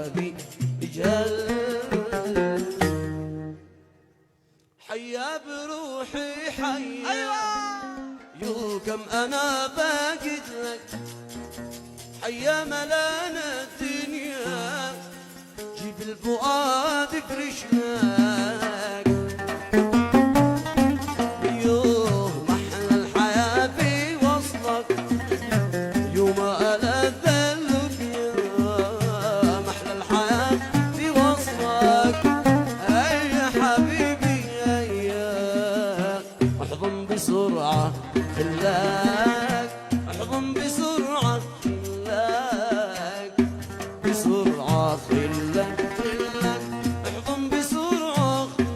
بابي جل. حيا بروحي حيا يو كم انا باقد لك، حيا ملانا الدنيا جيب الفؤاد افرش لك. يوه محلى الحياة في وصلك، يوم ألذ اللقيا محلى الحياة في وصلك. أي يا حبيبي أياك احضن بسرعة خلاك، احضن بسرعة خلاك، بسرعة خلاك خلاك احضن بسرعة خلاك.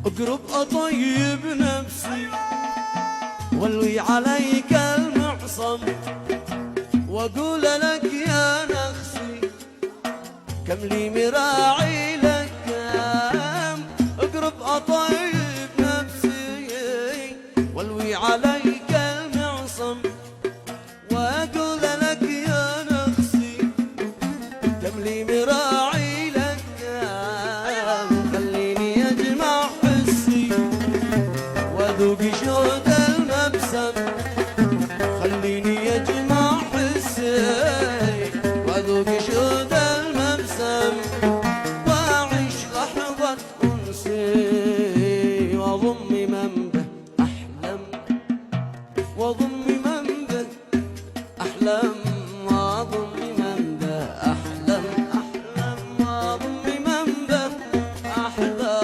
اقرب اطيب نفسي والوي عليك المعصم، واقول لك يا نخسي كم لي مراعي لك كم. اقرب اطيب نفسي والوي عليك المعصم، واقول لك يا نخسي كم لي مراعي لك كم. خليني اجمع حسي واذوق شهد المبسم، خليني اجمع حسي واذوق شهد المبسم، واعيش لحظة انسي واضم من به احلم، واضم من به احلم، واضم من به احلم احلم، واضم من به احلم.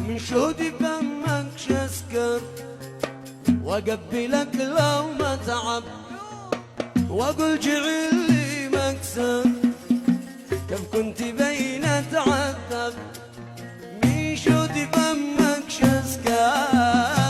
من شهدي فمك شسكر واقبلك لو ما تعب، واقول جعل لي مكسب كم كنت بين اتعذب. من شهدي فمك شسكر